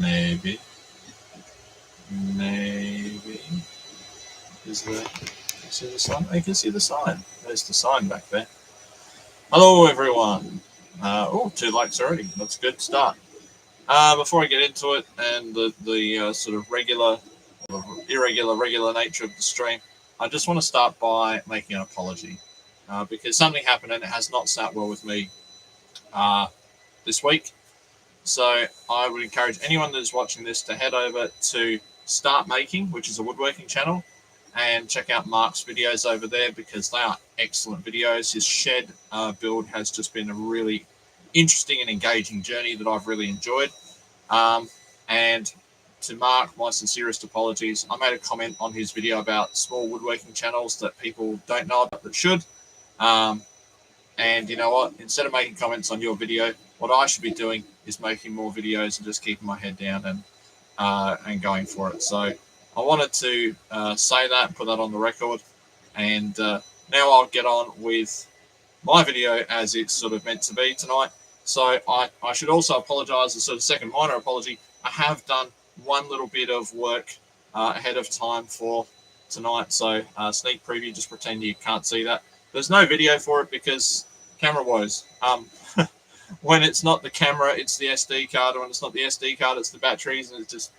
Maybe. Is the see the sign? I can see the sign. There's the sign back there. Hello, everyone. Oh, 2 likes already. That's a good start. Before I get into it and the sort of regular nature of the stream, I just want to start by making an apology because something happened and it has not sat well with me this week. So I would encourage anyone that is watching this to head over to Start Making, which is a woodworking channel, and check out Mark's videos over there because they are excellent videos. His shed build has just been a really interesting and engaging journey that I've really enjoyed. And to Mark, my sincerest apologies. I made a comment on his video about small woodworking channels that people don't know about that should. And you know what? Instead of making comments on your video, what I should be doing is making more videos and just keeping my head down and going for it. So I wanted to say that and put that on the record. And now I'll get on with my video as it's sort of meant to be tonight. So I should also apologise, a sort of second minor apology. I have done one little bit of work ahead of time for tonight. So sneak preview, just pretend you can't see that. There's no video for it because camera woes. When it's not the camera, it's the SD card. Or when it's not the SD card, it's the batteries. And it's just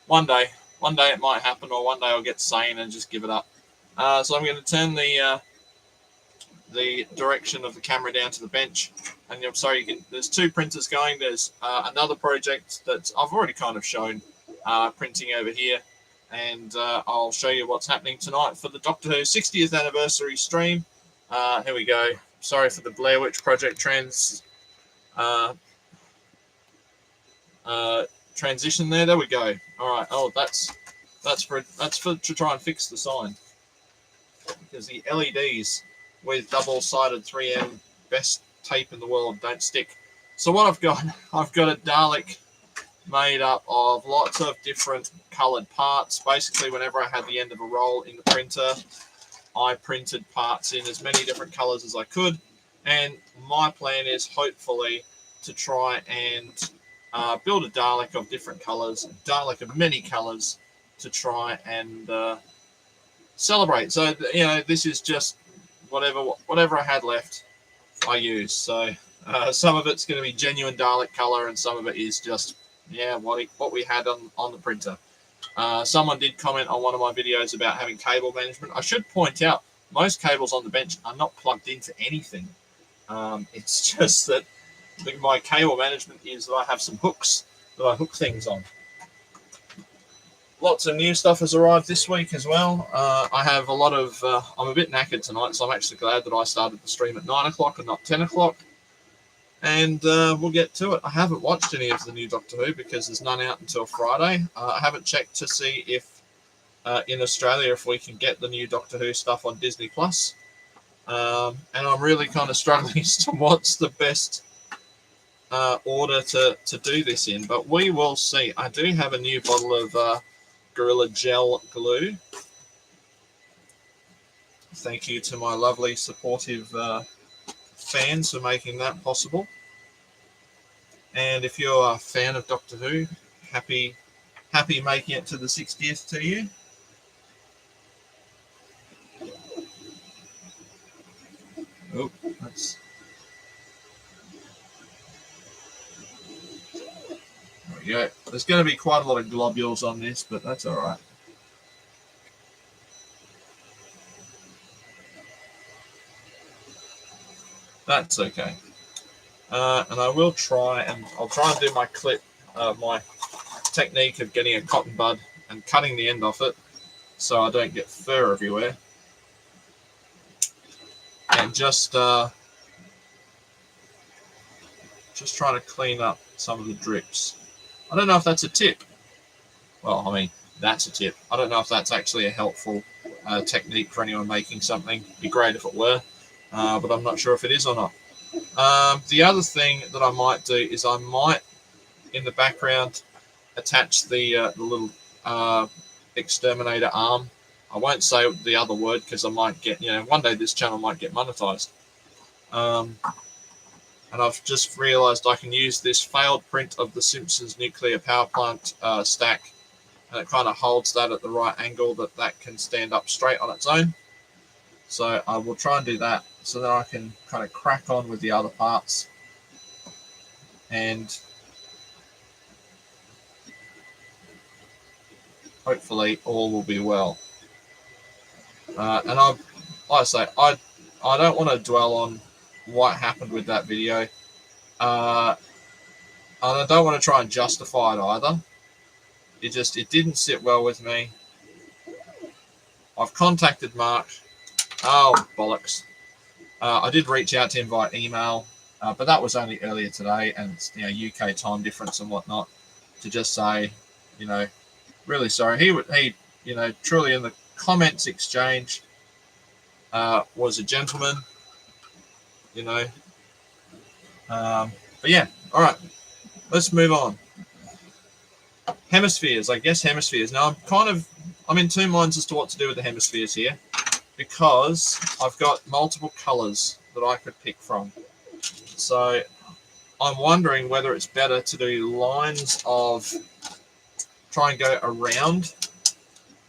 one day it might happen, or one day I'll get sane and just give it up. So I'm going to turn the direction of the camera down to the bench. And I'm sorry, there's 2 printers going. There's another project that I've already kind of shown printing over here. And I'll show you what's happening tonight for the Doctor Who 60th anniversary stream. Here we go. Sorry for the Blair Witch Project transition there. There we go. All right. Oh, that's for to try and fix the sign because the LEDs with double-sided 3M best tape in the world don't stick. So what I've got a Dalek made up of lots of different coloured parts. Basically, whenever I had the end of a roll in the printer, I printed parts in as many different colours as I could. And my plan is hopefully to try and build a Dalek of different colours, Dalek of many colours, to try and celebrate. So, you know, this is just whatever I had left, I use. So some of it's going to be genuine Dalek colour, and some of it is just, yeah, what we had on the printer. Someone did comment on one of my videos about having cable management. I should point out, most cables on the bench are not plugged into anything. It's just that my cable management is that I have some hooks that I hook things on. Lots of new stuff has arrived this week as well. I have a lot of... I'm a bit knackered tonight, so I'm actually glad that I started the stream at 9 o'clock and not 10 o'clock. And we'll get to it. I haven't watched any of the new Doctor Who because there's none out until Friday. I haven't checked to see if in Australia if we can get the new Doctor Who stuff on Disney Plus. And I'm really kind of struggling as to what's the best order to do this in. But we will see. I do have a new bottle of Gorilla Gel glue. Thank you to my lovely supportive fans for making that possible. And if you're a fan of Doctor Who, happy making it to the 60th to you. Oh, that's... There we go. There's going to be quite a lot of globules on this, but that's all right. That's okay. And I will try, and I'll try and do my clip, my technique of getting a cotton bud and cutting the end off it so I don't get fur everywhere. And just trying to clean up some of the drips. I don't know if that's a tip. Well, I mean, that's a tip. I don't know if that's actually a helpful technique for anyone making something. It'd be great if it were, but I'm not sure if it is or not. The other thing that I might do is I might, in the background, attach the little exterminator arm. I won't say the other word because I might get, one day this channel might get monetized. And I've just realized I can use this failed print of the Simpsons nuclear power plant stack, and it kind of holds that at the right angle that can stand up straight on its own. So I will try and do that so that I can kind of crack on with the other parts, and hopefully all will be well. And like I say, I don't want to dwell on what happened with that video. And I don't want to try and justify it either. It didn't sit well with me. I've contacted Mark. Oh, bollocks. I did reach out to him via email, but that was only earlier today, and it's, UK time difference and whatnot, to just say, really sorry. He truly in the comments exchange was a gentleman, but yeah, all right, let's move on. Hemispheres, I guess hemispheres. Now I'm in two minds as to what to do with the hemispheres here, because I've got multiple colors that I could pick from. So I'm wondering whether it's better to do lines of try and go around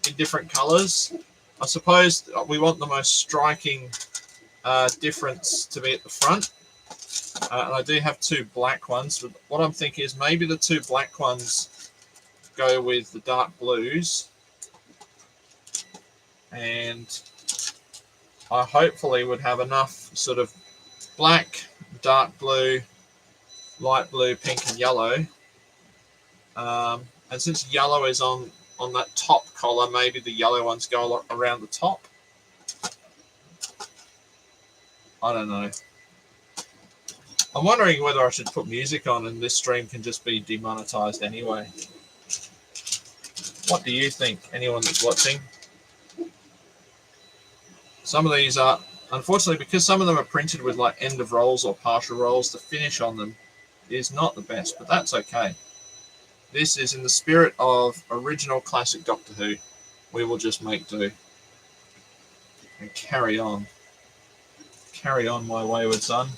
in different colors. I suppose we want the most striking difference to be at the front. And I do have two black ones. But what I'm thinking is maybe the two black ones go with the dark blues. And I hopefully would have enough sort of black, dark blue, light blue, pink and yellow. And since yellow is on that top collar, maybe the yellow ones go around the top. I don't know. I'm wondering whether I should put music on and this stream can just be demonetized anyway. What do you think, anyone that's watching? Some of these are, unfortunately, because some of them are printed with like end of rolls or partial rolls, the finish on them is not the best, but that's okay. This is in the spirit of original classic Doctor Who. We will just make do and carry on. Carry on, my wayward son.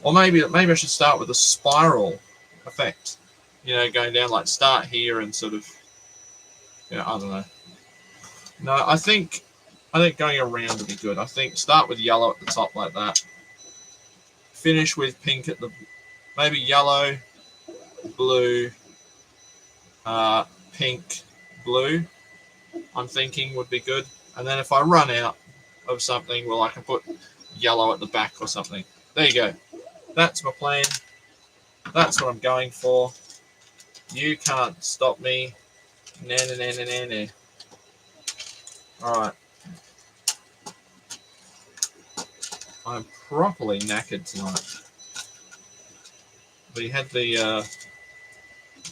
Or maybe I should start with a spiral effect. Going down, like start here and sort of, I don't know. No, I think going around would be good. I think start with yellow at the top like that. Finish with pink at the, maybe yellow, blue, pink, blue. I'm thinking would be good. And then if I run out of something, well, I can put yellow at the back or something. There you go. That's my plan. That's what I'm going for. You can't stop me. Nah. All right. I'm properly knackered tonight. We had the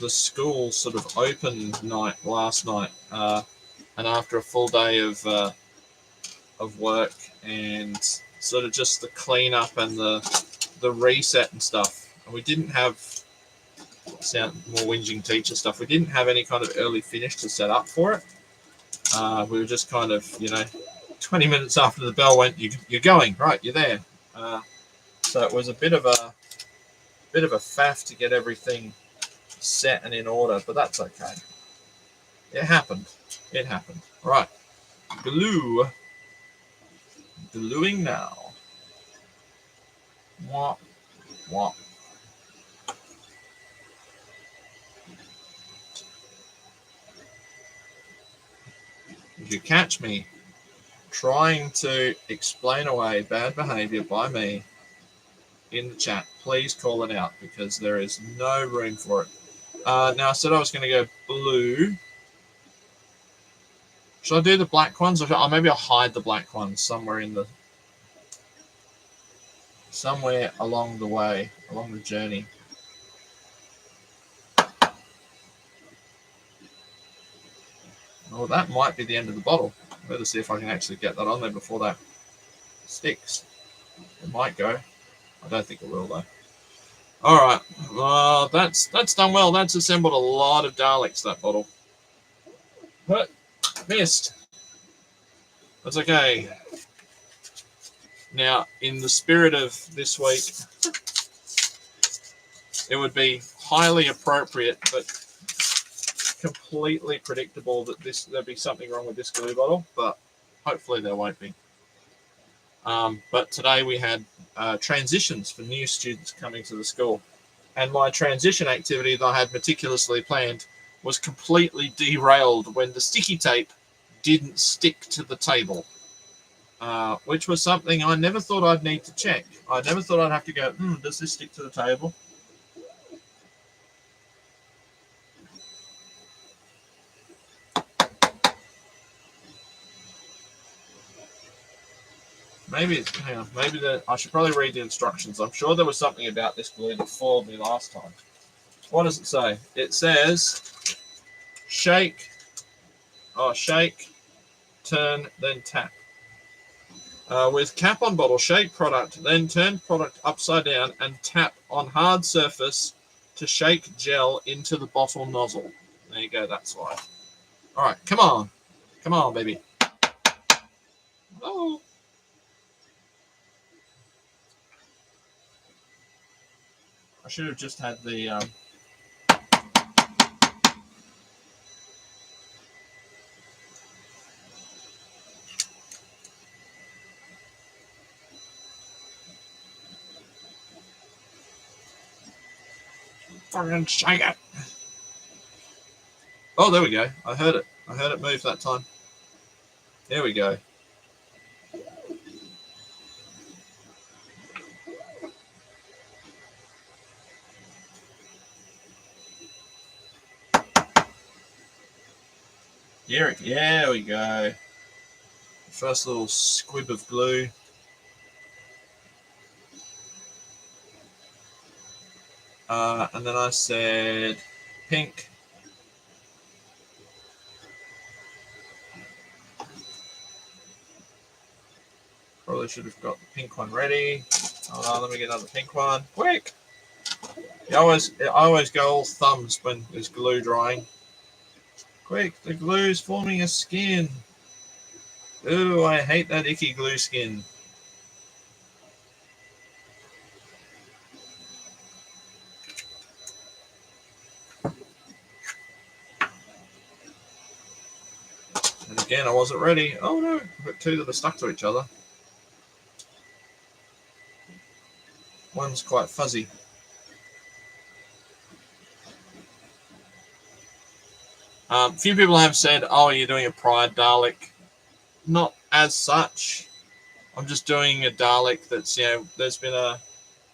school sort of open night last night, and after a full day of work and sort of just the cleanup and the reset and stuff, and we didn't have more whinging teacher stuff. We didn't have any kind of early finish to set up for it. We were just kind of 20 minutes after the bell went, you're going, right, you're there. So it was a bit of a faff to get everything set and in order, but that's okay. It happened. All right. Gluing now. Wah. If you catch me trying to explain away bad behavior by me in the chat, please call it out, because there is no room for it. Now, I said I was going to go blue. Should I do the black ones? Or maybe I'll hide the black ones somewhere along the way, along the journey. Well, that might be the end of the bottle. Better see if I can actually get that on there before that sticks. It might go. I don't think it will, though. All right. Well, that's done well. That's assembled a lot of Daleks, that bottle. But missed. That's okay. Now, in the spirit of this week, it would be highly appropriate, but completely predictable that there'd be something wrong with this glue bottle, but hopefully there won't be. But today we had transitions for new students coming to the school. And my transition activity that I had meticulously planned was completely derailed when the sticky tape didn't stick to the table, which was something I never thought I'd need to check. I never thought I'd have to go, does this stick to the table? Maybe I should probably read the instructions. I'm sure there was something about this glue that foiled me last time. What does it say? It says shake, turn, then tap. With cap on bottle, shake product, then turn product upside down and tap on hard surface to shake gel into the bottle nozzle. There you go, that's why. All right, come on. Come on, baby. Oh. I should have just had the... Fucking shake it. Oh, there we go. I heard it. I heard it move that time. There we go. There we go. First little squib of glue. And then I said pink. Probably should have got the pink one ready. Hold on, let me get another pink one. Quick! I always go all thumbs when there's glue drying. Quick, the glue's forming a skin. Ooh, I hate that icky glue skin. And again, I wasn't ready. Oh no, I've got two that are stuck to each other. One's quite fuzzy. A few people have said, oh, you're doing a Pride Dalek. Not as such. I'm just doing a Dalek that's, there's been a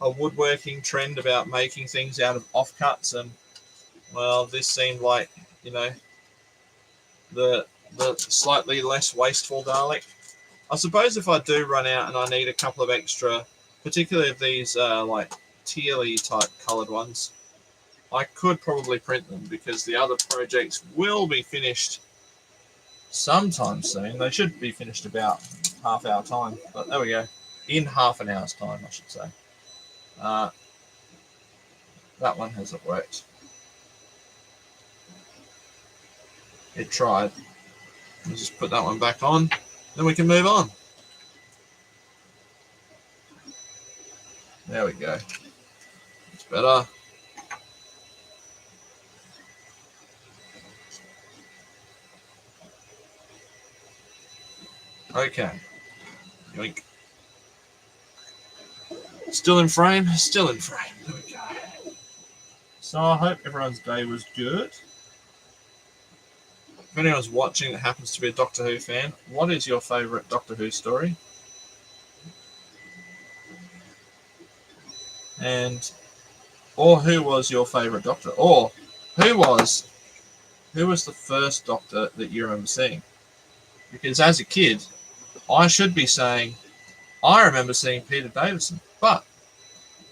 woodworking trend about making things out of offcuts, and, well, this seemed like, the slightly less wasteful Dalek. I suppose if I do run out and I need a couple of extra, particularly of these, like, tealy type coloured ones, I could probably print them because the other projects will be finished sometime soon. They should be finished about half hour time, but there we go. In half an hour's time, I should say. That one hasn't worked. It tried. Let's just put that one back on, then we can move on. There we go. It's better. Okay. Yoink. Still in frame? Still in frame. There we go. So I hope everyone's day was good. If anyone's watching that happens to be a Doctor Who fan, what is your favourite Doctor Who story? Or who was your favourite Doctor? Or who was the first Doctor that you remember seeing? Because as a kid, I should be saying, I remember seeing Peter Davison, but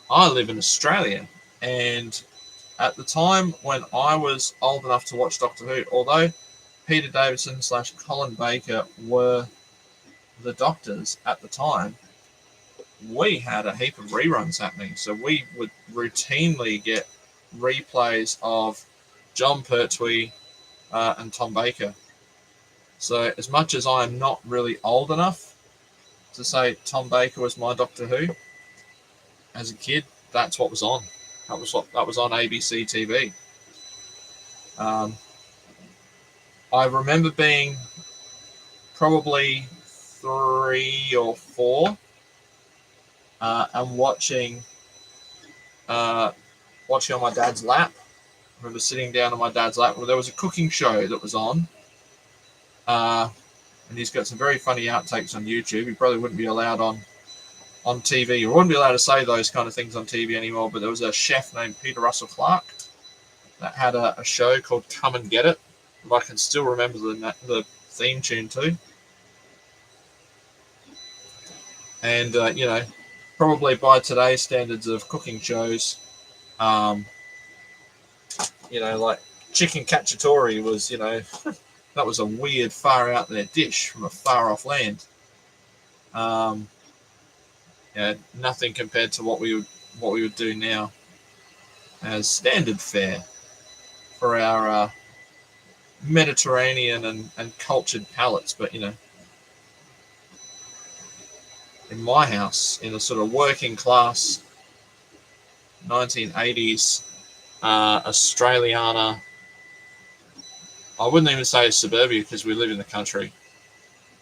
I live in Australia, and at the time when I was old enough to watch Doctor Who, although Peter Davison / Colin Baker were the Doctors at the time, we had a heap of reruns happening. So we would routinely get replays of John Pertwee and Tom Baker. So as much as I am not really old enough to say Tom Baker was my Doctor Who, as a kid, that's what was on. That was on ABC TV. I remember being probably 3 or 4 and watching on my dad's lap. I remember sitting down on my dad's lap. Well, there was a cooking show that was on, and he's got some very funny outtakes on YouTube. He probably wouldn't be allowed on TV, or wouldn't be allowed to say those kind of things on TV anymore. But there was a chef named Peter Russell Clark that had a show called Come and Get It. I can still remember the theme tune too. And probably by today's standards of cooking shows, like chicken cacciatore was, that was a weird far out there dish from a far off land. Nothing compared to what we would do now as standard fare for our Mediterranean and cultured palates. But in my house, in a sort of working class 1980s Australiana, I wouldn't even say suburbia because we live in the country.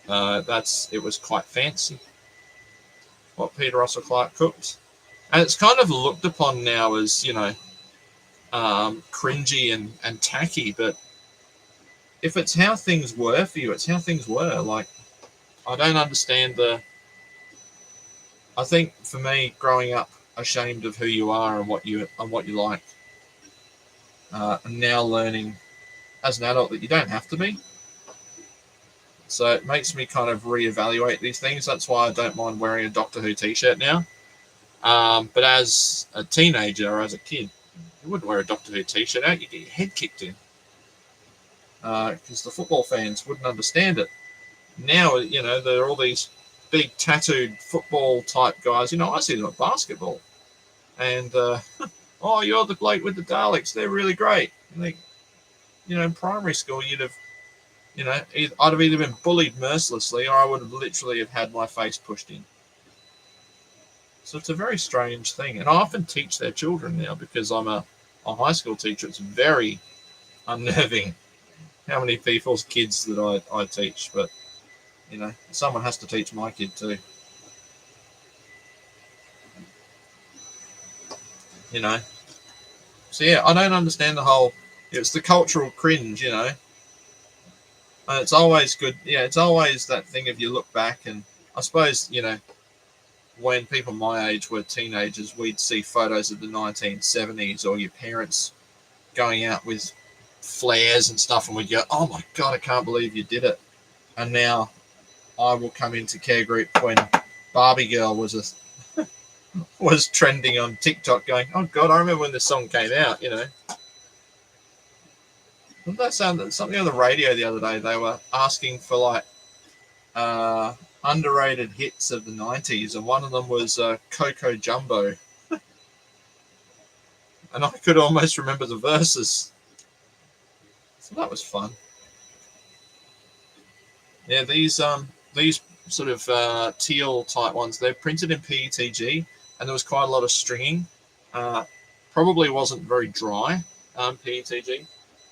It was quite fancy what Peter Russell Clark cooked, and it's kind of looked upon now as cringy and tacky. But if it's how things were for you, it's how things were. Like, I don't understand I think for me, growing up ashamed of who you are and what you like, and now learning as an adult that you don't have to be. So it makes me kind of reevaluate these things. That's why I don't mind wearing a Doctor Who t-shirt now. But as a teenager or as a kid, you wouldn't wear a Doctor Who t-shirt out. You'd get your head kicked in. Because the football fans wouldn't understand it. Now, there are all these big tattooed football type guys. I see them at basketball. And, oh, you're the bloke with the Daleks. They're really great. And in primary school, I'd have either been bullied mercilessly or I would have literally have had my face pushed in. So it's a very strange thing. And I often teach their children now because I'm a high school teacher. It's very unnerving how many people's kids that I teach. But, someone has to teach my kid too. So, yeah, I don't understand the whole... It's the cultural cringe, And it's always good. Yeah, it's always that thing if you look back. And I suppose, when people my age were teenagers, we'd see photos of the 1970s or your parents going out with flares and stuff, and we'd go, oh my God, I can't believe you did it. And now I will come into care group when Barbie Girl was trending on TikTok going, oh God, I remember when this song came out, Didn't that sound something on the radio the other day? They were asking for underrated hits of the 90s, and one of them was Coco Jumbo. And I could almost remember the verses. So that was fun. Yeah, these sort of teal type ones, they're printed in PETG, and there was quite a lot of stringing. Probably wasn't very dry, PETG.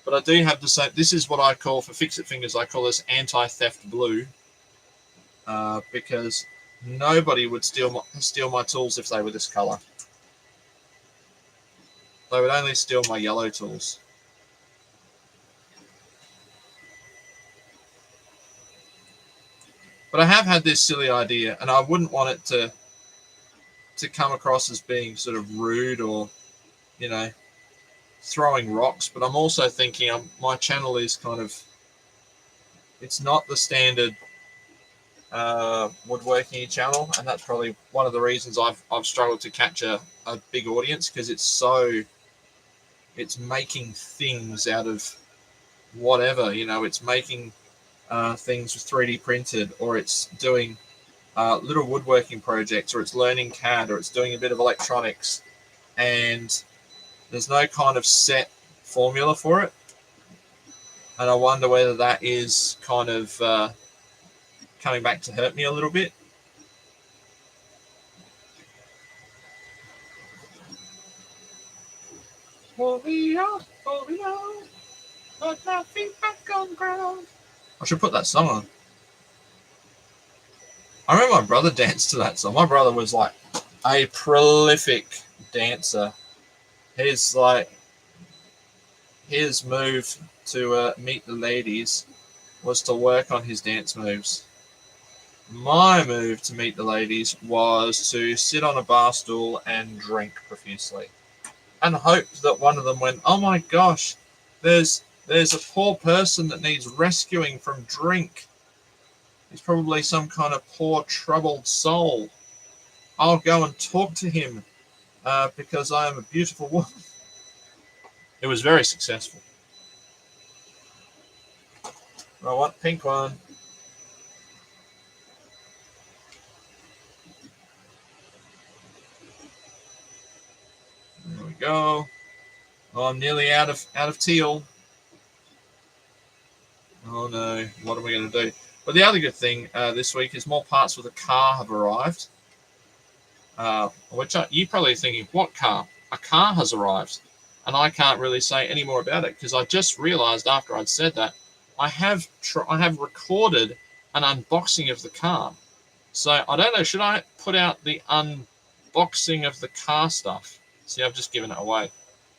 But I do have to say, this is what I call, for Fix-It Fingers, I call this anti-theft blue. Because nobody would steal my tools if they were this colour. They would only steal my yellow tools. But I have had this silly idea, and I wouldn't want it to come across as being sort of rude or, throwing rocks. But I'm also thinking my channel is kind of, it's not the standard woodworking channel, and that's probably one of the reasons I've struggled to catch a big audience, because it's making things out of whatever, it's making things 3D printed, or it's doing little woodworking projects, or it's learning CAD, or it's doing a bit of electronics, and there's no kind of set formula for it. And I wonder whether that is kind of coming back to hurt me a little bit. Warrior, put my feet back on the ground. I should put that song on. I remember my brother danced to that song. My brother was like a prolific dancer. His move to meet the ladies was to work on his dance moves. My move to meet the ladies was to sit on a bar stool and drink profusely, and hope that one of them went, "Oh my gosh, there's a poor person that needs rescuing from drink. He's probably some kind of poor troubled soul. I'll go and talk to him because I am a beautiful woman." It was very successful. I want pink one. There we go. Oh, I'm nearly out of teal. Oh no, what are we going to do? But the other good thing this week is more parts for the car have arrived. Which you're probably thinking, what car? A car has arrived. And I can't really say any more about it because I just realized after I'd said that I have recorded an unboxing of the car. So I don't know, should I put out the unboxing of the car stuff? See, I've just given it away.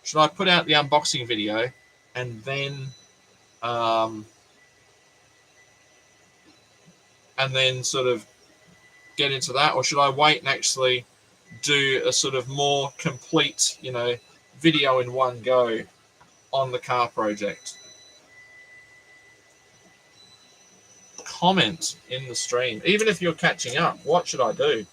Should I put out the unboxing video and then sort of get into that, or should I wait and actually do a sort of more complete, video in one go on the car project? Comment in the stream, even if you're catching up. What should I do?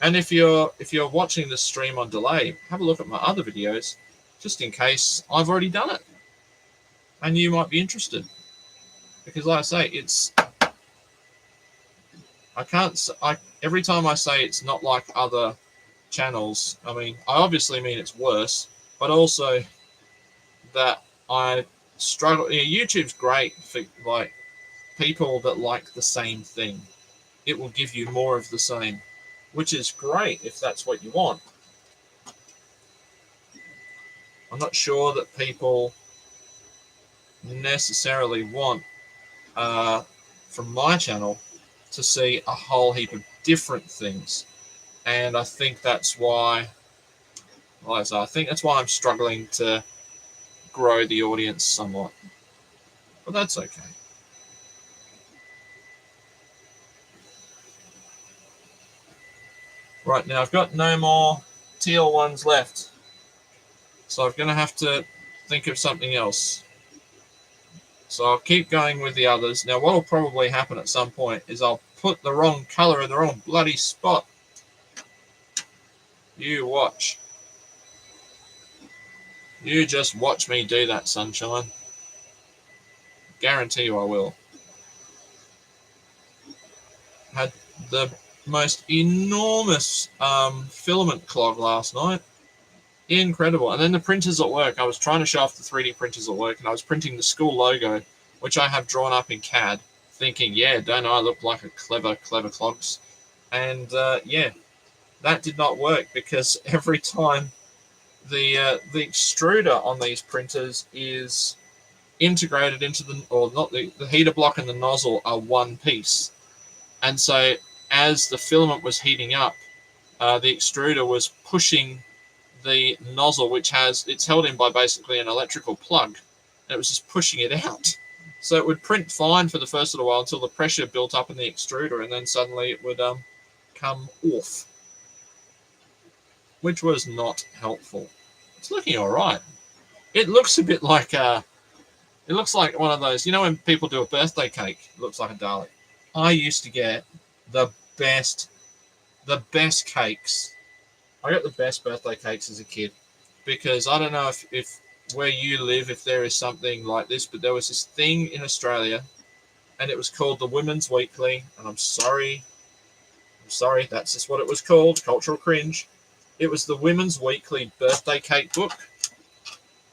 And if you're watching the stream on delay, have a look at my other videos, just in case I've already done it, and you might be interested. Because, like I say, every time I say it's not like other channels, I mean, I obviously mean it's worse, but also that I struggle. YouTube's great for like people that like the same thing. It will give you more of the same, which is great if that's what you want. I'm not sure that people necessarily want from my channel to see a whole heap of different things, and I think that's why I'm struggling to grow the audience somewhat, but that's okay. Right, now I've got no more teal ones left, so I'm going to have to think of something else. So I'll keep going with the others. Now what will probably happen at some point is I'll put the wrong color in the wrong bloody spot. You watch. You just watch me do that, sunshine. Guarantee you I will. Had the most enormous filament clog last night. Incredible. And then the printers at work. I was trying to show off the 3D printers at work, and I was printing the school logo, which I have drawn up in CAD, thinking, yeah, don't I look like a clever clogs? And yeah, that did not work because every time the extruder on these printers is integrated into the heater block and the nozzle are one piece. And so as the filament was heating up, the extruder was pushing the nozzle, which it's held in by basically an electrical plug, and it was just pushing it out. So it would print fine for the first little while until the pressure built up in the extruder, and then suddenly it would come off, which was not helpful. It's looking all right. It looks a bit like it looks like one of those, when people do a birthday cake, it looks like a Dalek. I used to get the best cakes. I got the best birthday cakes as a kid, because I don't know if where you live, if there is something like this, but there was this thing in Australia, and it was called the Women's Weekly, and I'm sorry, that's just what it was called, cultural cringe. It was the Women's Weekly birthday cake book,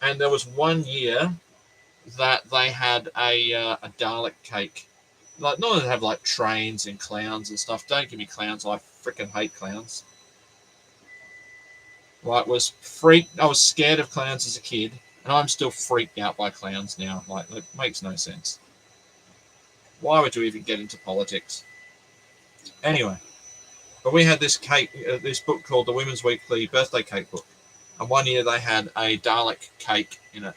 and there was one year that they had a Dalek cake. Like, not that they have like trains and clowns and stuff. Don't give me clowns. I freaking hate clowns. Like, I was scared of clowns as a kid, and I'm still freaked out by clowns now. Like, it makes no sense. Why would you even get into politics? Anyway, but we had this cake, this book called the Women's Weekly Birthday Cake Book, and one year they had a Dalek cake in it.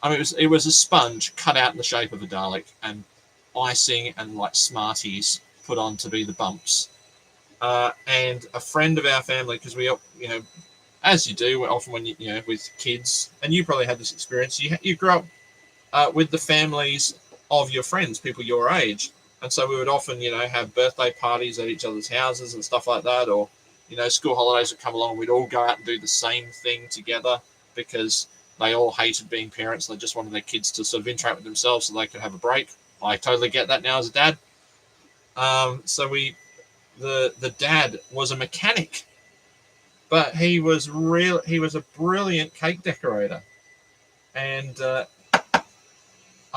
I mean, it was a sponge cut out in the shape of a Dalek, and icing and like Smarties put on to be the bumps. And a friend of our family, because we, as you do often when you with kids, and you probably had this experience. You grew up with the families of your friends, people your age, and so we would often have birthday parties at each other's houses and stuff like that, or school holidays would come along. We'd all go out and do the same thing together because they all hated being parents. They just wanted their kids to sort of interact with themselves so they could have a break. I totally get that now as a dad. So the dad was a mechanic, but he was a brilliant cake decorator, and I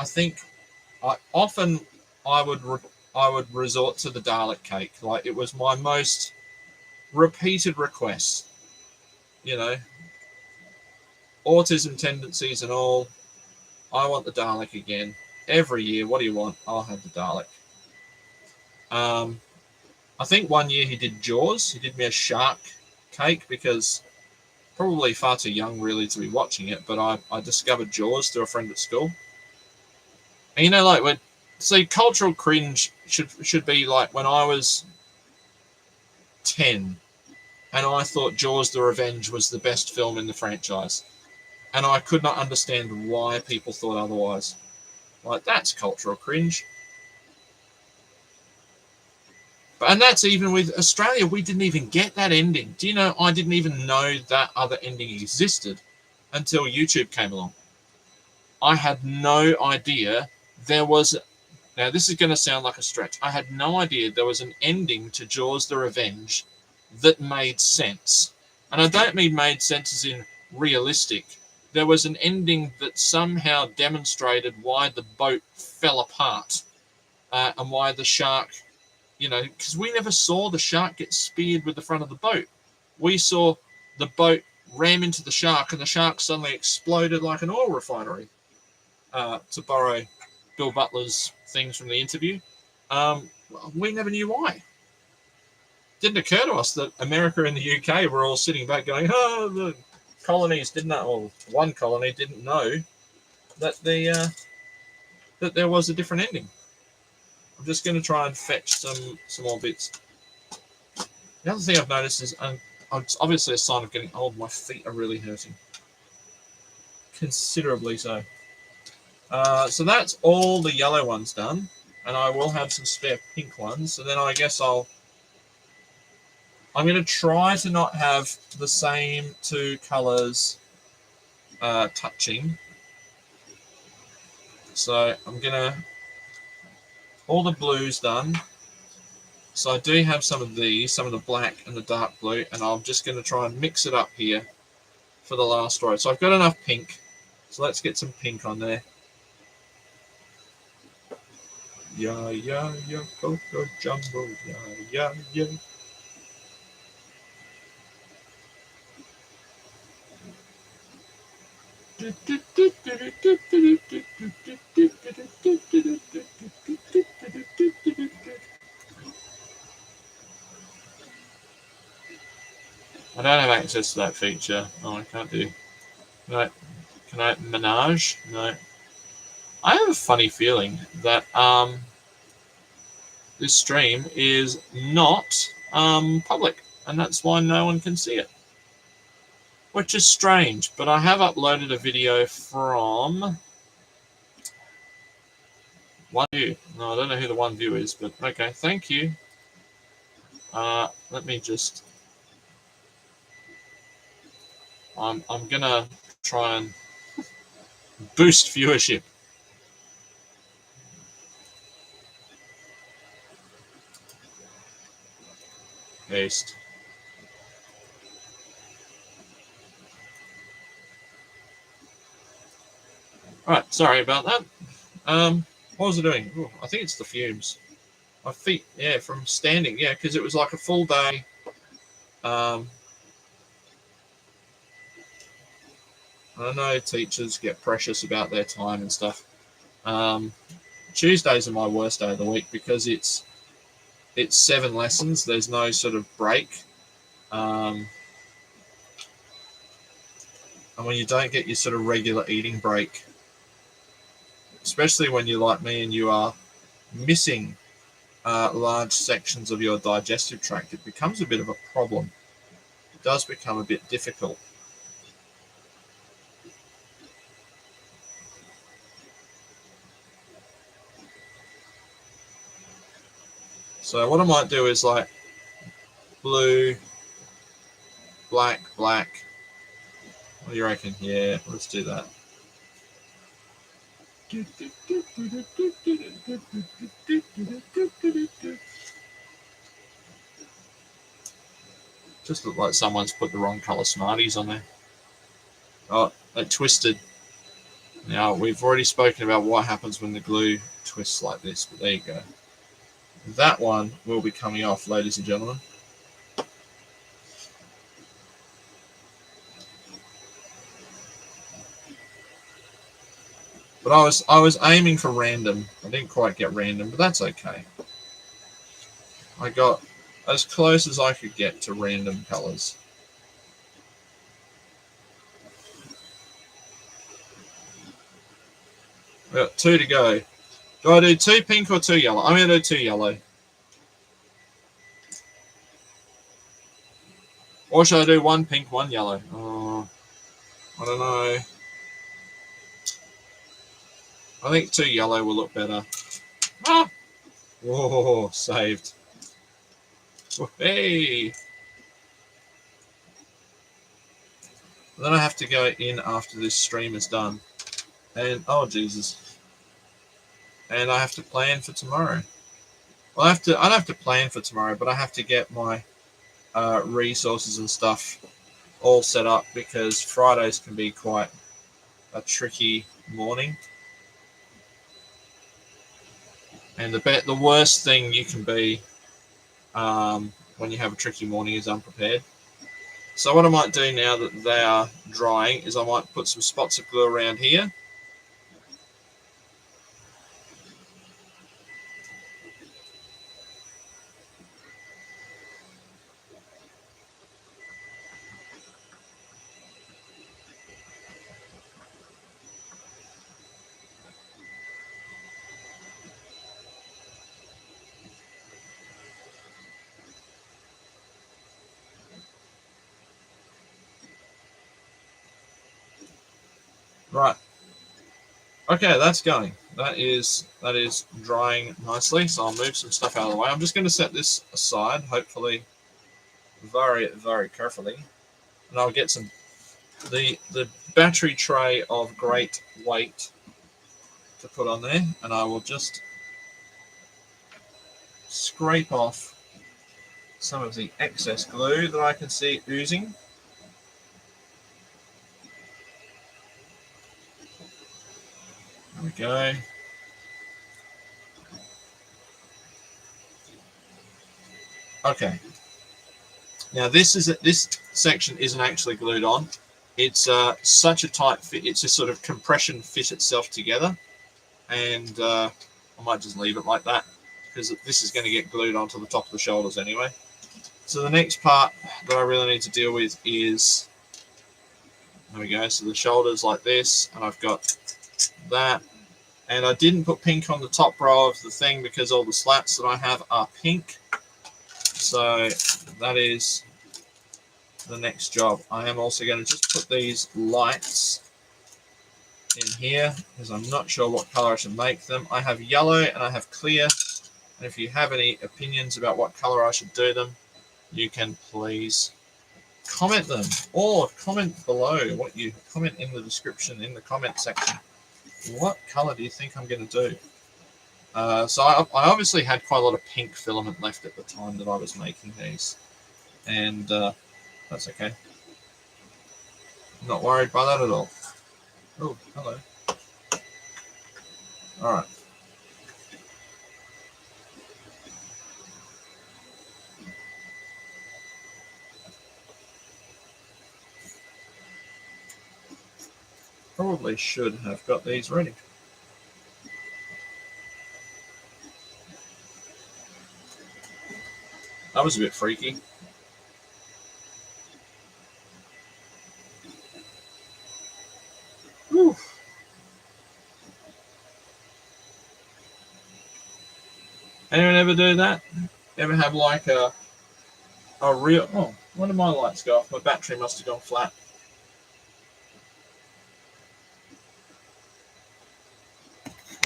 think I would resort to the Dalek cake. Like, it was my most repeated request. Autism tendencies and all. I want the Dalek again every year. What do you want? I'll have the Dalek. I think one year he did Jaws. He did me a shark cake because probably far too young really to be watching it, but I discovered Jaws through a friend at school. And cultural cringe should be like when I was 10 and I thought Jaws the Revenge was the best film in the franchise. And I could not understand why people thought otherwise. Like, that's cultural cringe. And that's even with Australia. We didn't even get that ending. Do you know, I didn't even know that other ending existed until YouTube came along. I had no idea there was... Now, this is going to sound like a stretch. I had no idea there was an ending to Jaws the Revenge that made sense. And I don't mean made sense as in realistic. There was an ending that somehow demonstrated why the boat fell apart and why the shark, because we never saw the shark get speared with the front of the boat. We saw the boat ram into the shark and the shark suddenly exploded like an oil refinery, to borrow Bill Butler's things from the interview. We never knew why. Didn't occur to us that America and the UK were all sitting back going, oh, the colonies didn't know, or one colony didn't know that that there was a different ending. I'm just going to try and fetch some more bits. The other thing I've noticed is, it's obviously a sign of getting old, my feet are really hurting. Considerably so. So that's all the yellow ones done, and I will have some spare pink ones. So then I guess I'm going to try to not have the same two colours touching. So I'm going to... All the blues done. So I do have some of these, some of the black and the dark blue, and I'm just going to try and mix it up here for the last row. So I've got enough pink. So let's get some pink on there. Yeah, yeah, yeah, Coco Jumbo, yeah, yeah, yeah. I don't have access to that feature. Oh, I can't do. Can I menage? No. I have a funny feeling that this stream is not public, and that's why no one can see it. Which is strange, but I have uploaded a video from One View. No, I don't know who the One View is, but okay, thank you. Let me just... I'm gonna try and boost viewership. Paste. Right, sorry about that. What was I doing? Ooh, I think it's the fumes. My feet, yeah, from standing, yeah, because it was like a full day. I know teachers get precious about their time and stuff. Tuesdays are my worst day of the week because it's 7 lessons. There's no sort of break. And when you don't get your sort of regular eating break, especially when you're like me and you are missing large sections of your digestive tract, it becomes a bit of a problem. It does become a bit difficult. So what I might do is like blue, black, black. What do you reckon? Yeah, let's do that. Just look like someone's put the wrong colour Smarties on there. Oh, they twisted. Now, we've already spoken about what happens when the glue twists like this, but there you go. That one will be coming off, ladies and gentlemen. But I was aiming for random. I didn't quite get random, but that's okay. I got as close as I could get to random colours. We've got 2 to go. Do I do 2 pink or 2 yellow? I'm going to do 2 yellow. Or should I do 1 pink, 1 yellow? Oh, I don't know. I think 2 yellow will look better. Ah! Whoa, saved. Hey! Then I have to go in after this stream is done. And, oh Jesus. And I have to plan for tomorrow. Well, I don't have to plan for tomorrow, but I have to get my resources and stuff all set up because Fridays can be quite a tricky morning. And the worst thing you can be when you have a tricky morning is unprepared. So what I might do now that they are drying is I might put some spots of glue around here. Right. Okay, that's going. That is drying nicely. So I'll move some stuff out of the way. I'm just going to set this aside, hopefully very, very carefully. And I'll get some the battery tray of great weight to put on there, and I will just scrape off some of the excess glue that I can see oozing. There we go. Okay. Now this section isn't actually glued on. It's such a tight fit. It's a sort of compression fit itself together, and I might just leave it like that because this is going to get glued onto the top of the shoulders anyway. So the next part that I really need to deal with is, there we go, so the shoulders like this, and I've got that. And I didn't put pink on the top row of the thing because all the slats that I have are pink. So that is the next job. I am also going to just put these lights in here because I'm not sure what color I should make them. I have yellow and I have clear. And if you have any opinions about what color I should do them, you can please comment them or comment below. What you comment in the description, in the comment section. What color do you think I'm going to do? So I obviously had quite a lot of pink filament left at the time that I was making these, and that's okay. I'm not worried by that at all. Oh, hello. All right. Probably should have got these ready. That was a bit freaky. Whew. Anyone ever do that? Ever have like a real... Oh, when did my lights go off? My battery must have gone flat.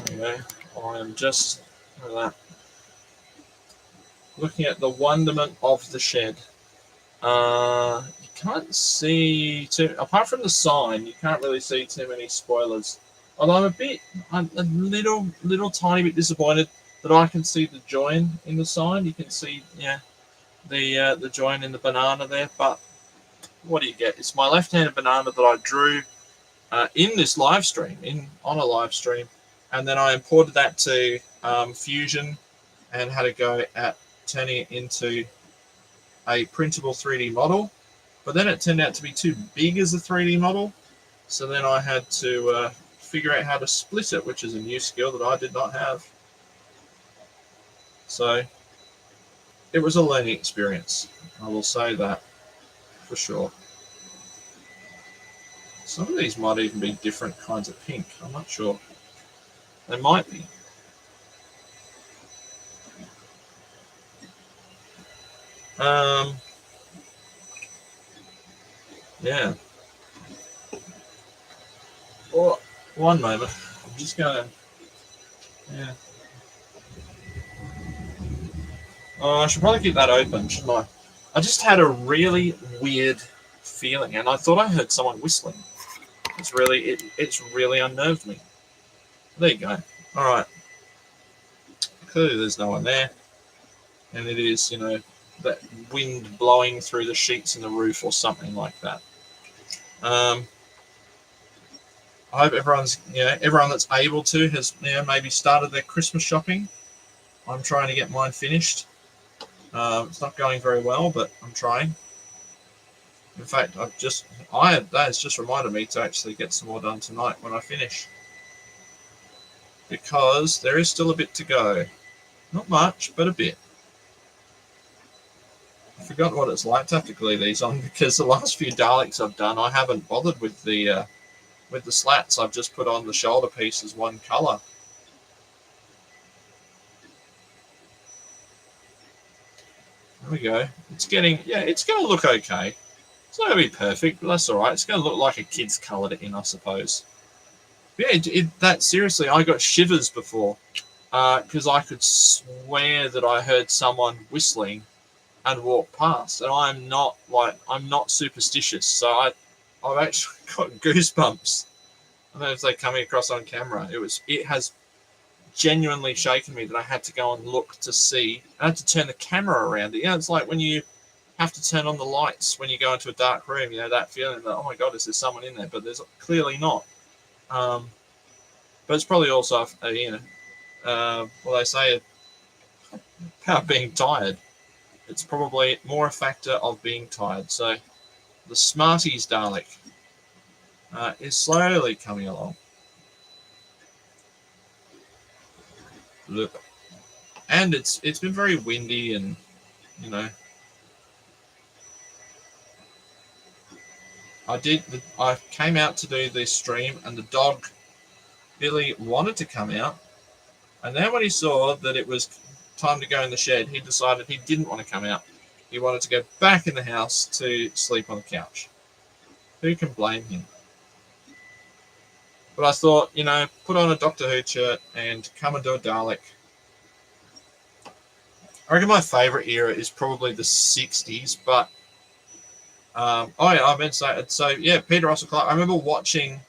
There you go. I am just looking at the wonderment of the shed. You can't see too... Apart from the sign, you can't really see too many spoilers. Although I'm a little tiny bit disappointed that I can see the join in the sign. You can see, yeah, the join in the banana there. But what do you get? It's my left-handed banana that I drew in this live stream, on a live stream, and then I imported that to Fusion and had a go at turning it into a printable 3D model. But then it turned out to be too big as a 3D model, so then I had to figure out how to split it, which is a new skill that I did not have. So it was a learning experience, I will say that for sure. Some of these might even be different kinds of pink. I'm not sure. They might be. Yeah. Oh, one moment. I'm just going to... Yeah. Oh, I should probably keep that open, shouldn't I? I just had a really weird feeling, and I thought I heard someone whistling. It's really unnerved me. There you go. All right. Clearly, there's no one there, and it is, that wind blowing through the sheets in the roof or something like that. I hope everyone that's able to has, maybe started their Christmas shopping. I'm trying to get mine finished. It's not going very well, but I'm trying. In fact, that has just reminded me to actually get some more done tonight when I finish, because there is still a bit to go. Not much, but a bit. I forgot what it's like to have to glue these on, because the last few Daleks I've done, I haven't bothered with the slats. I've just put on the shoulder pieces one color. There we go. It's going to look okay. It's not going to be perfect, but that's all right. It's going to look like a kid's colored it in, I suppose. But yeah, seriously, I got shivers before, because I could swear that I heard someone whistling and walk past, and I'm not superstitious, so I've actually got goosebumps. I don't know if they're coming across on camera. It has genuinely shaken me that I had to go and look to see. I had to turn the camera around. It's like when you have to turn on the lights when you go into a dark room. That feeling that, oh my god, is there someone in there? But there's clearly not. But it's probably also they say about being tired. It's probably more a factor of being tired. So the Smarties Dalek is slowly coming along. Look, and it's been very windy, and I came out to do this stream, and the dog Billy wanted to come out, and then when he saw that it was time to go in the shed, he decided he didn't want to come out. He wanted to go back in the house to sleep on the couch. Who can blame him? But I thought, put on a Doctor Who shirt and come and do a Dalek. I reckon my favourite era is probably the 60s, but I meant to say, so yeah, Peter Russell Clark. I remember watching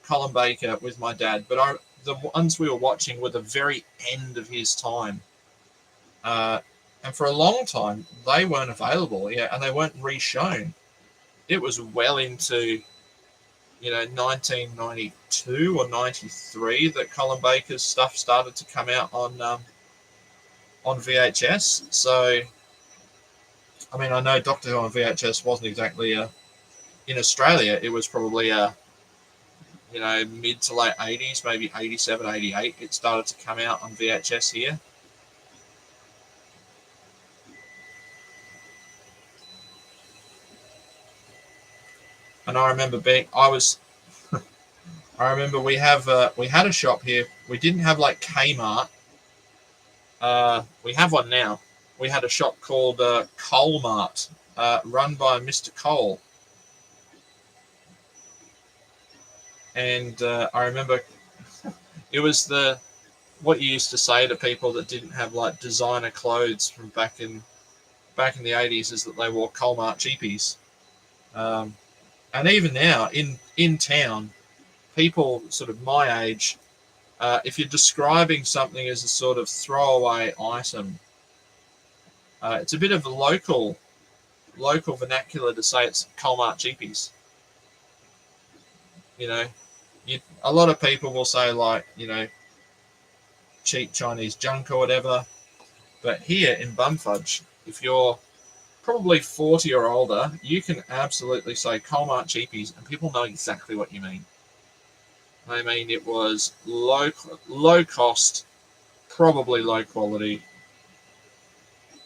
Colin Baker with my dad, but the ones we were watching were the very end of his time. And for a long time, they weren't available, and they weren't re-shown. It was well into you know, 1992 or 93 that Colin Baker's stuff started to come out on VHS. So, I mean, I know Doctor Who on VHS wasn't exactly in Australia. It was probably you know, mid to late 80s, maybe 87, 88. It started to come out on VHS here. And I remember I remember we had a shop here. We didn't have like Kmart. We have one now. We had a shop called Coal Mart, run by Mr. Cole. And I remember it was what you used to say to people that didn't have like designer clothes from back in the 80s is that they wore Coal Mart cheapies. And even now in town, people sort of my age, if you're describing something as a sort of throwaway item, it's a bit of a local vernacular to say it's Coal Mart cheapies. You know, a lot of people will say like, you know, cheap Chinese junk or whatever. But here in Bumfudge, if you're probably 40 or older, you can absolutely say Coal Mart cheapies, and people know exactly what you mean. I mean, it was low cost, probably low quality,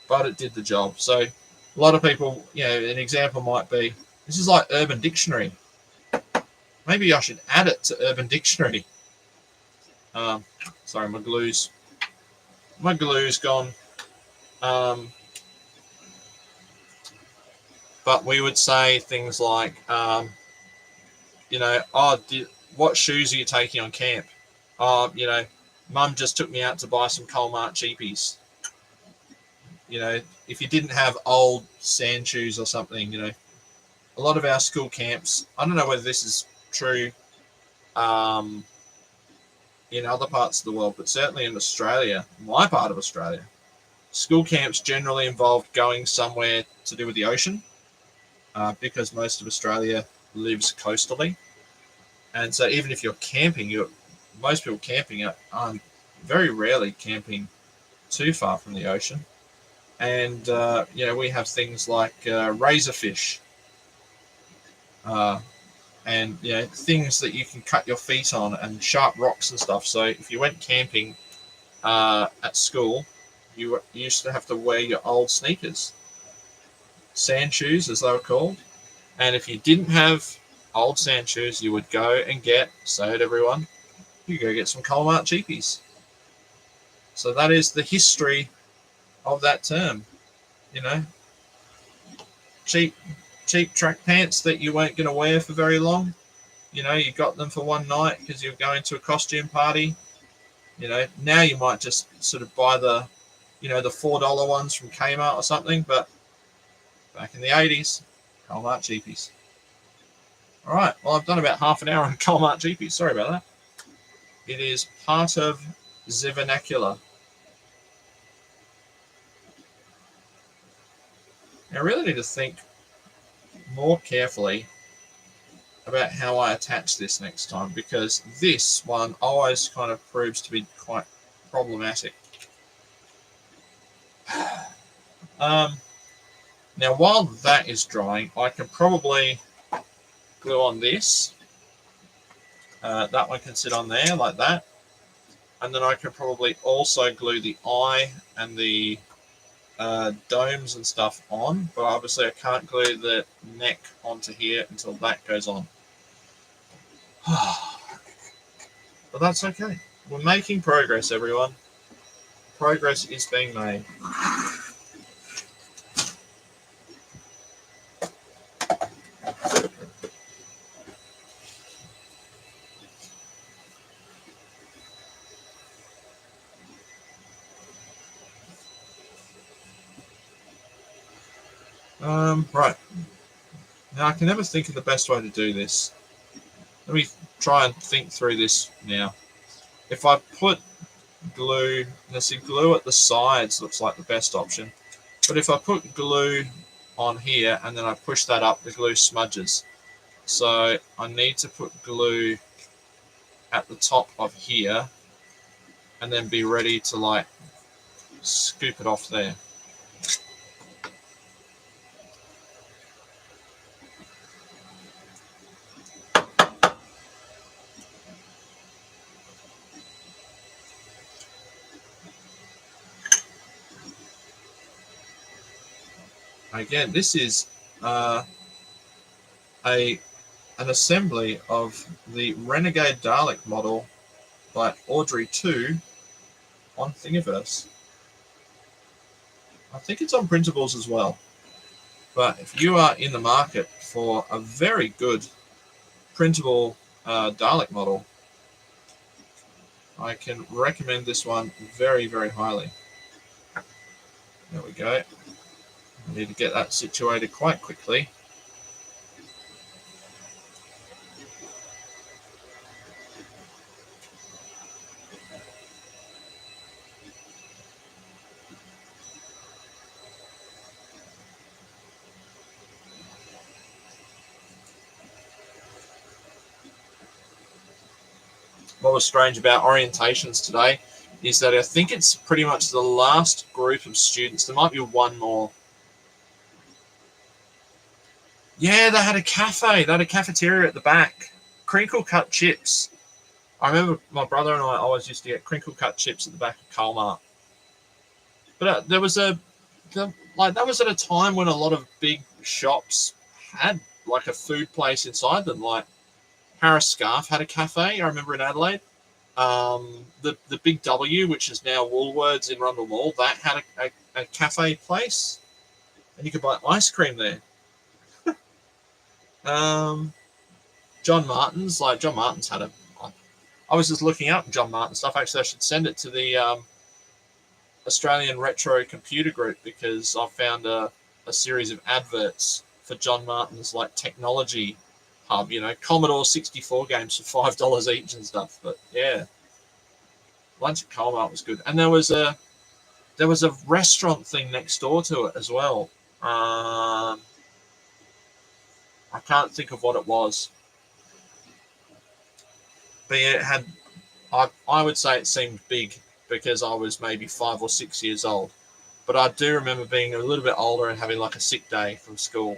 but it did the job. So a lot of people, you know, an example might be, this is like Urban Dictionary. Maybe I should add it to Urban Dictionary. Sorry, my glue's gone. But we would say things like, you know, what shoes are you taking on camp? You know, Mum just took me out to buy some Coal Mart cheapies. You know, if you didn't have old sand shoes or something, you know, a lot of our school camps, I don't know whether this is true in other parts of the world, but certainly in Australia, my part of Australia, school camps generally involved going somewhere to do with the ocean, because most of Australia lives coastally. And so even if you're camping, most people camping aren't very rarely camping too far from the ocean. And, you know, we have things like razorfish, and, you know, things that you can cut your feet on, and sharp rocks and stuff. So if you went camping at school, you used to have to wear your old sneakers, sand shoes as they were called. And if you didn't have old sand shoes, you would go and say it everyone, you go get some Coal Mart cheapies. So that is the history of that term. You know, cheap track pants that you weren't going to wear for very long. You know, you got them for one night because you're going to a costume party. You know, now you might just sort of buy the, you know, the $4 ones from Kmart or something. But back in the 80s, Coal Mart cheapies. All right, well, I've done about half an hour on Coal Mart cheapies. Sorry about that. It is part of the vernacular. Now, I really need to think more carefully about how I attach this next time, because this one always kind of proves to be quite problematic. Now, while that is drying, I can probably glue on this. That one can sit on there like that. And then I can probably also glue the eye and the domes and stuff on, but obviously I can't glue the neck onto here until that goes on. But that's okay. We're making progress, everyone. Progress is being made. Right. Now, I can never think of the best way to do this. Let me try and think through this now. If I put glue, let's see, glue at the sides looks like the best option. But if I put glue on here and then I push that up, the glue smudges. So I need to put glue at the top of here and then be ready to like scoop it off there. Again, this is an assembly of the Renegade Dalek model by Audrey 2 on Thingiverse. I think it's on printables as well. But if you are in the market for a very good printable Dalek model, I can recommend this one very, very highly. There we go. I need to get that situated quite quickly. What was strange about orientations today is that I think it's pretty much the last group of students. There might be one more. Yeah, they had a cafe. They had a cafeteria at the back. Crinkle cut chips. I remember my brother and I always used to get crinkle cut chips at the back of Kmart. But that was at a time when a lot of big shops had like a food place inside them. Like Harris Scarf had a cafe, I remember, in Adelaide. The Big W, which is now Woolworths in Rundle Mall, that had a cafe place, and you could buy ice cream there. John Martin's had a. I was just looking up John Martin stuff. Actually, I should send it to the Australian Retro Computer Group because I found a series of adverts for John Martin's like technology hub. You know, Commodore 64 games for $5 each and stuff. But yeah, lunch at Kmart was good, and there was a restaurant thing next door to it as well. I can't think of what it was, but yeah, it had. I would say it seemed big because I was maybe 5 or 6 years old. But I do remember being a little bit older and having like a sick day from school,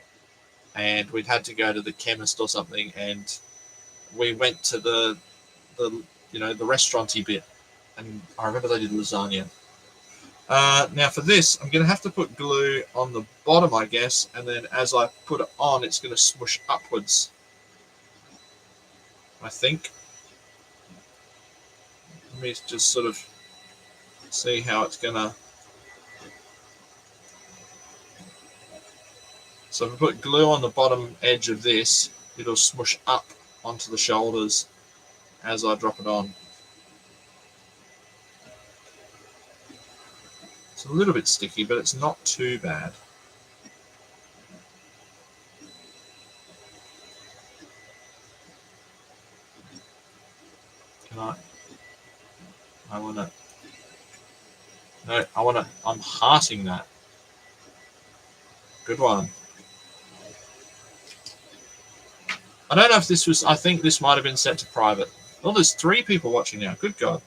and we'd had to go to the chemist or something, and we went to the restaurant-y bit, and I remember they did lasagna. Now for this, I'm going to have to put glue on the bottom, I guess, and then as I put it on, it's going to smush upwards, I think. Let me just sort of see how it's going to... So if I put glue on the bottom edge of this, it'll smush up onto the shoulders as I drop it on. It's a little bit sticky, but it's not too bad. Can I want to... No, I'm hearting that. Good one. I don't know if this was... I think this might have been set to private. Oh, there's 3 people watching now. Good God.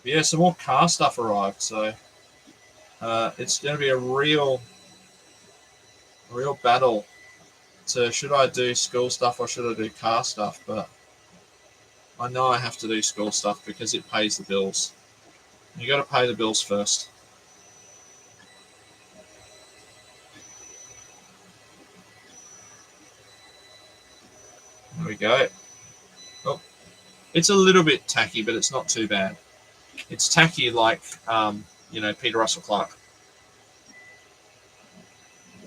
Yeah, some more car stuff arrived, so it's going to be a real battle to should I do school stuff or should I do car stuff, but I know I have to do school stuff because it pays the bills. You got to pay the bills first. There we go. Oh, it's a little bit tacky, but it's not too bad. It's tacky like, Peter Russell Clark.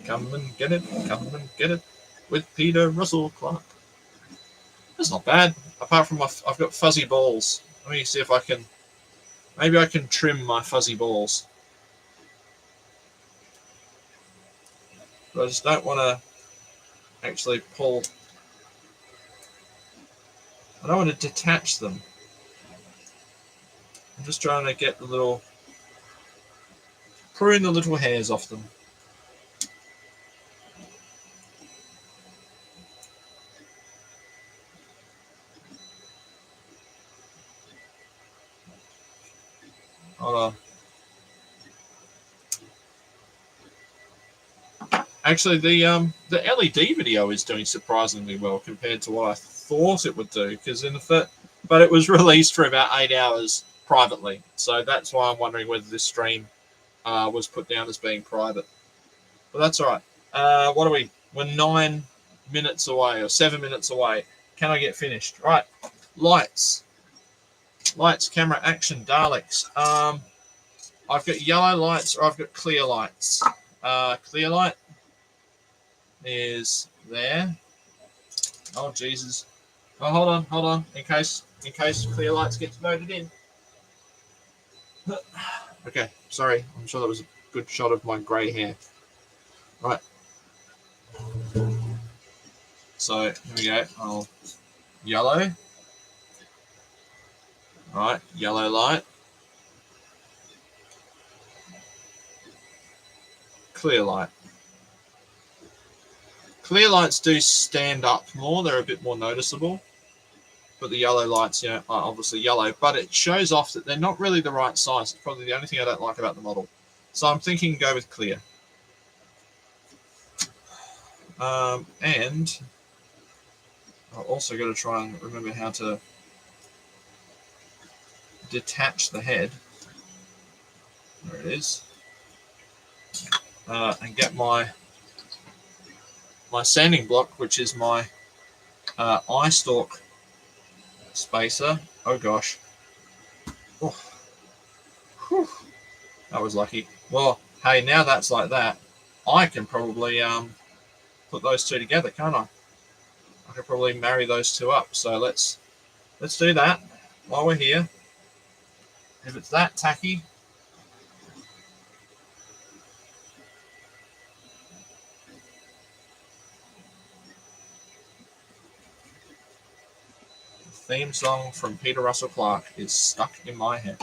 Come and get it with Peter Russell Clark. That's not bad. Apart from I've got fuzzy balls. Let me see if I can... Maybe I can trim my fuzzy balls. But I just don't want to actually pull... I don't want to detach them. I'm just trying to get prune the little hairs off them. Hold on. Actually, the LED video is doing surprisingly well compared to what I thought it would do. Because but it was released for about 8 hours privately, so that's why I'm wondering whether this stream was put down as being private. But that's all right. What are we? We're 9 minutes away or 7 minutes away. Can I get finished? Right. Lights, camera, action, Daleks. I've got yellow lights or I've got clear lights. Clear light is there. Oh Jesus! Oh, hold on. In case clear lights gets voted in. Okay, sorry. I'm sure that was a good shot of my grey hair. Right. So here we go. Oh, yellow. Right, yellow light. Clear light. Clear lights do stand up more. They're a bit more noticeable. But the yellow lights, are obviously yellow. But it shows off that they're not really the right size. It's probably the only thing I don't like about the model. So I'm thinking go with clear. And I've also got to try and remember how to detach the head. There it is. And get my sanding block, which is my eye stalk spacer. Oh gosh. Oh. Whew. That was lucky. Well, hey, now that's like that, I can probably put those two together, can't I? I could probably marry those two up. So let's do that while we're here. If it's that tacky, the theme song from Peter Russell Clark is stuck in my head.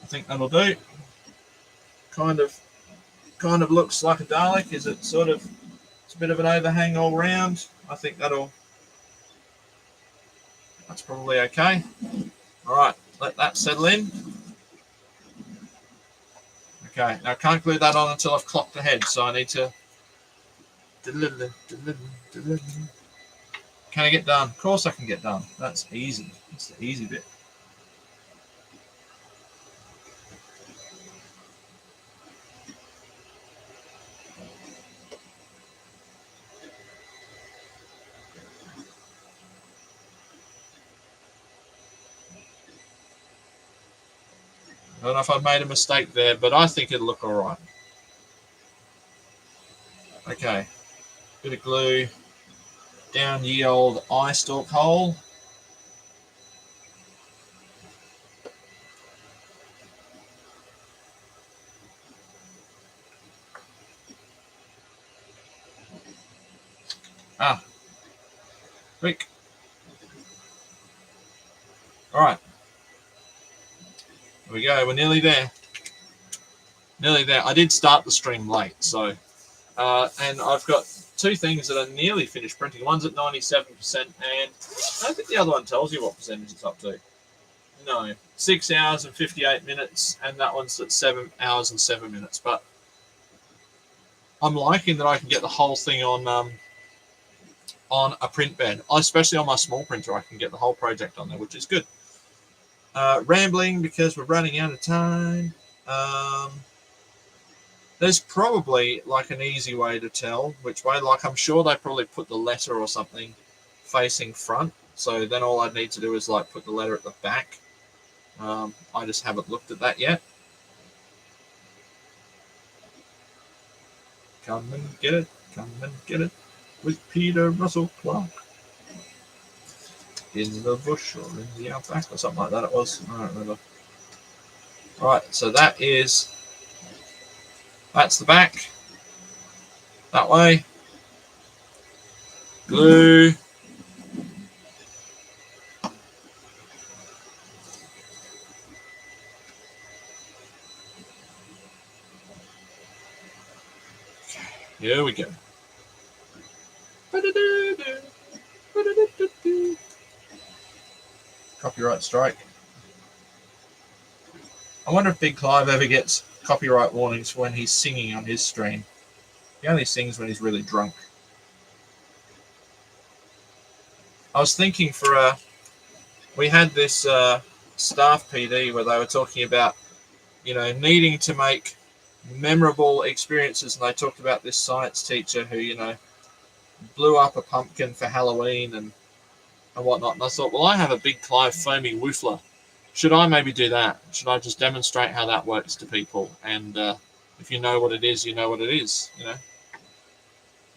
I think that'll do. Kind of looks like a Dalek. Is it sort of? It's a bit of an overhang all round. I think that's probably okay. All right, let that settle in. Okay, now I can't glue that on until I've clocked the head, so I need to. Can I get done? Of course I can get done. That's easy. That's the easy bit. I don't know if I've made a mistake there, but I think it'll look all right. Okay, bit of glue down the old eye stalk hole. Ah, quick. All right, here we go. We're nearly there. Nearly there. I did start the stream late, so and I've got two things that are nearly finished printing. One's at 97%, and I don't think the other one tells you what percentage it's up to. No, 6 hours and 58 minutes, and that one's at 7 hours and 7 minutes. But I'm liking that I can get the whole thing on a print bed, especially on my small printer. I can get the whole project on there, which is good. Rambling because we're running out of time. There's probably like an easy way to tell which way. Like I'm sure they probably put the letter or something facing front. So then all I'd need to do is like put the letter at the back. I just haven't looked at that yet. Come and get it with Peter Russell Clark. In the bush or in the outback or something like that it was. I don't remember. Alright, so that's the back. That way. Glue. Here we go. Copyright strike. I wonder if Big Clive ever gets copyright warnings when he's singing on his stream. He only sings when he's really drunk. I was thinking we had this staff PD where they were talking about, needing to make memorable experiences, and they talked about this science teacher who, blew up a pumpkin for Halloween and whatnot. And I thought, well, I have a Big Clive foamy woofler. Should I maybe do that? Should I just demonstrate how that works to people? And if you know what it is, you know what it is,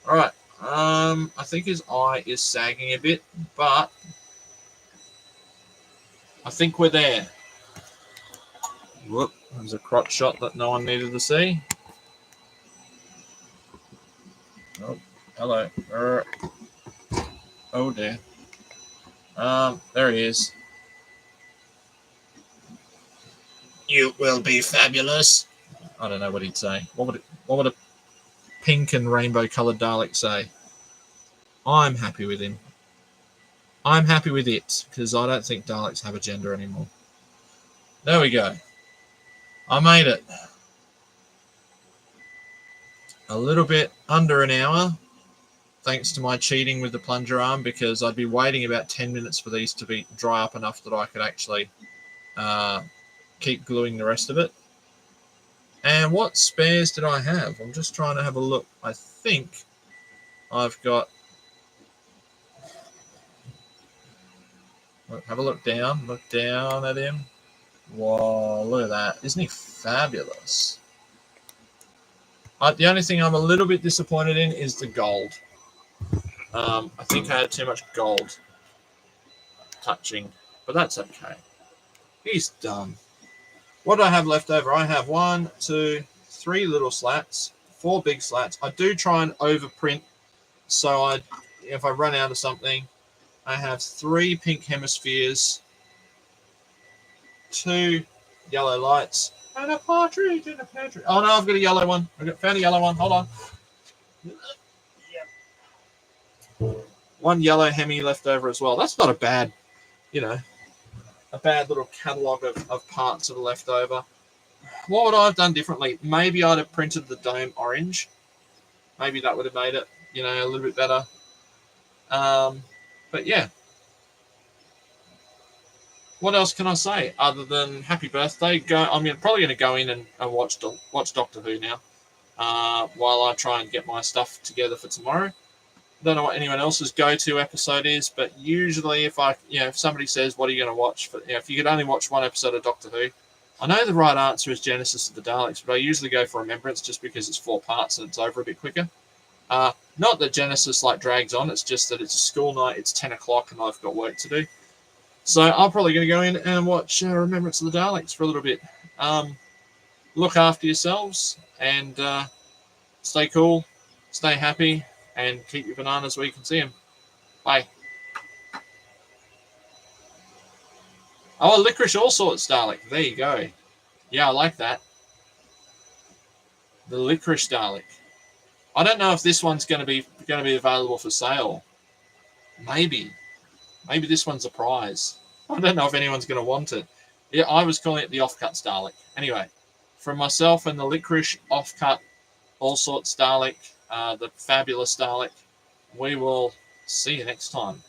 All right. I think his eye is sagging a bit, but I think we're there. Whoop, there's a crotch shot that no one needed to see. Oh, hello. Oh dear. There he is. You will be fabulous. I don't know what he'd say. What would a pink and rainbow coloured Dalek say? I'm happy with him. I'm happy with it, because I don't think Daleks have a gender anymore. There we go. I made it. A little bit under an hour, thanks to my cheating with the plunger arm, because I'd be waiting about 10 minutes for these to dry up enough that I could actually keep gluing the rest of it. And what spares did I have? I'm just trying to have a look. I think I've got... Have a look down. Look down at him. Whoa, look at that. Isn't he fabulous? The only thing I'm a little bit disappointed in is the gold. I think I had too much gold touching, but that's okay. He's done. What do I have left over? I have 1, 2, 3 little slats, 4 big slats. I do try and overprint, so if I run out of something, I have 3 pink hemispheres, 2 yellow lights, and a partridge in a pantry. Oh no, I've got a yellow one. Found a yellow one. Hold on. Yep. 1 yellow hemi left over as well. That's not a bad, a bad little catalogue of parts that are left over. What would I have done differently? Maybe I'd have printed the dome orange. Maybe that would have made it, a little bit better. But yeah. What else can I say other than happy birthday? I'm probably going to go in and watch Doctor Who now while I try and get my stuff together for tomorrow. Don't know what anyone else's go-to episode is, but usually if somebody says, what are you going to watch? If you could only watch one episode of Doctor Who, I know the right answer is Genesis of the Daleks, but I usually go for Remembrance just because it's 4 parts and it's over a bit quicker. Not that Genesis drags on, it's just that it's a school night, it's 10 o'clock and I've got work to do. So I'm probably going to go in and watch Remembrance of the Daleks for a little bit. Look after yourselves and stay cool, stay happy, and keep your bananas where you can see them. Bye. Oh, licorice all sorts, Dalek. There you go. Yeah, I like that. The licorice Dalek. I don't know if this one's going to be available for sale. Maybe this one's a prize. I don't know if anyone's going to want it. Yeah, I was calling it the offcut Dalek. Anyway, from myself and the licorice offcut all sorts Dalek, the fabulous Dalek, we will see you next time.